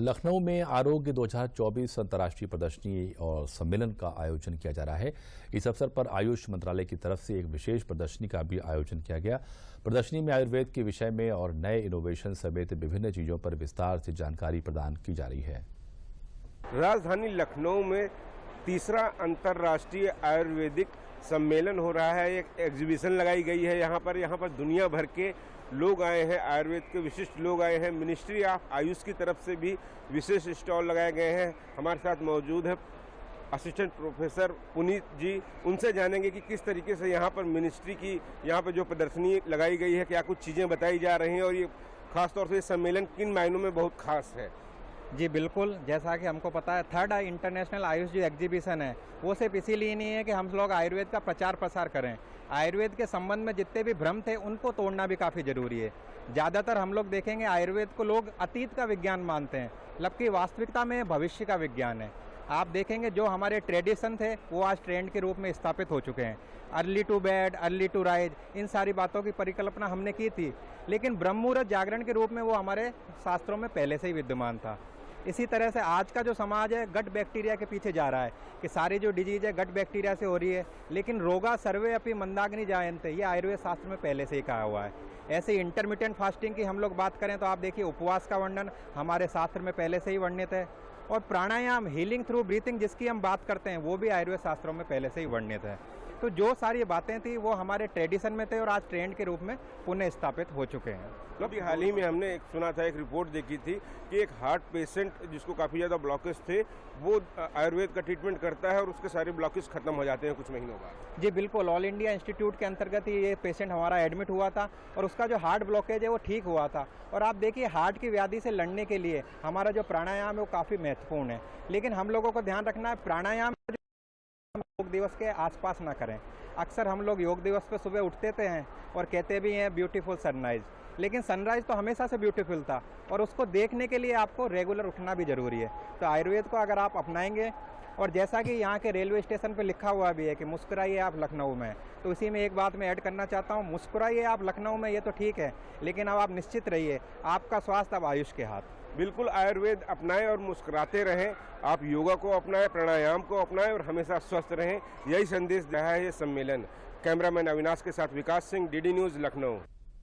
लखनऊ में आरोग्य 2024 अंतर्राष्ट्रीय प्रदर्शनी और सम्मेलन का आयोजन किया जा रहा है। इस अवसर पर आयुष मंत्रालय की तरफ से एक विशेष प्रदर्शनी का भी आयोजन किया गया। प्रदर्शनी में आयुर्वेद के विषय में और नए इनोवेशन समेत विभिन्न चीजों पर विस्तार से जानकारी प्रदान की जा रही है। राजधानी लखनऊ में तीसरा अंतर्राष्ट्रीय आयुर्वेदिक सम्मेलन हो रहा है। एक एग्जीबिशन लगाई गई है यहाँ पर दुनिया भर के लोग आए हैं, आयुर्वेद के विशिष्ट लोग आए हैं। मिनिस्ट्री ऑफ आयुष की तरफ से भी विशेष स्टॉल लगाए गए हैं। हमारे साथ मौजूद है असिस्टेंट प्रोफेसर पुनीत जी। उनसे जानेंगे कि किस तरीके से यहाँ पर मिनिस्ट्री की यहाँ पर जो प्रदर्शनी लगाई गई है, क्या कुछ चीज़ें बताई जा रही हैं और ये खासतौर से सम्मेलन किन मायनों में बहुत खास है। जी बिल्कुल, जैसा कि हमको पता है थर्ड इंटरनेशनल आयुष जो एग्जीबिशन है वो सिर्फ इसीलिए नहीं है कि हम लोग आयुर्वेद का प्रचार प्रसार करें। आयुर्वेद के संबंध में जितने भी भ्रम थे उनको तोड़ना भी काफ़ी ज़रूरी है। ज़्यादातर हम लोग देखेंगे आयुर्वेद को लोग अतीत का विज्ञान मानते हैं, जबकि वास्तविकता में भविष्य का विज्ञान है। आप देखेंगे जो हमारे ट्रेडिशन थे वो आज ट्रेंड के रूप में स्थापित हो चुके हैं। Early to bed, early to rise, इन सारी बातों की परिकल्पना हमने की थी, लेकिन ब्रह्म मुहूर्त जागरण के रूप में वो हमारे शास्त्रों में पहले से ही विद्यमान था। इसी तरह से आज का जो समाज है गट बैक्टीरिया के पीछे जा रहा है कि सारी जो डिजीज है गट बैक्टीरिया से हो रही है, लेकिन रोगा सर्वे अपनी मंदाग्नि जायन्ते, ये आयुर्वेद शास्त्र में पहले से ही कहा हुआ है। ऐसे इंटरमिटेंट फास्टिंग की हम लोग बात करें तो आप देखिए उपवास का वर्णन हमारे शास्त्र में पहले से ही वर्णित है, और प्राणायाम हीलिंग थ्रू ब्रीथिंग जिसकी हम बात करते हैं वो भी आयुर्वेद शास्त्रों में पहले से ही वर्णित है। तो जो सारी बातें थी वो हमारे ट्रेडिशन में थे और आज ट्रेंड के रूप में पुनः स्थापित हो चुके हैं। अभी हाल ही में हमने सुना था, एक रिपोर्ट देखी थी कि एक हार्ट पेशेंट जिसको काफ़ी ज़्यादा ब्लॉकेज थे वो आयुर्वेद का ट्रीटमेंट करता है और उसके सारे ब्लॉकेज खत्म हो जाते हैं कुछ महीनों बाद। जी बिल्कुल, ऑल इंडिया इंस्टीट्यूट के अंतर्गत ही ये पेशेंट हमारा एडमिट हुआ था और उसका जो हार्ट ब्लॉकेज है वो ठीक हुआ था। और आप देखिए हार्ट की व्याधि से लड़ने के लिए हमारा जो प्राणायाम है वो काफ़ी महत्वपूर्ण है, लेकिन हम लोगों को ध्यान रखना है प्राणायाम योग दिवस के आसपास ना करें। अक्सर हम लोग योग दिवस पे सुबह उठते थे हैं और कहते भी हैं ब्यूटीफुल सनराइज, लेकिन सनराइज तो हमेशा से ब्यूटीफुल था और उसको देखने के लिए आपको रेगुलर उठना भी ज़रूरी है। तो आयुर्वेद को अगर आप अपनाएंगे, और जैसा कि यहाँ के रेलवे स्टेशन पे लिखा हुआ भी है कि मुस्कुराइए आप लखनऊ में, तो इसी में एक बात मैं ऐड करना चाहता हूँ, मुस्कुराइए आप लखनऊ में ये तो ठीक है, लेकिन अब आप निश्चित रहिए आपका स्वास्थ्य अब आयुष के हाथ। बिल्कुल, आयुर्वेद अपनाएं और मुस्कुराते रहें। आप योगा को अपनाएं, प्राणायाम को अपनाएं और हमेशा स्वस्थ रहें। यही संदेश दिया है ये सम्मेलन। कैमरामैन अविनाश के साथ विकास सिंह, डीडी न्यूज़, लखनऊ।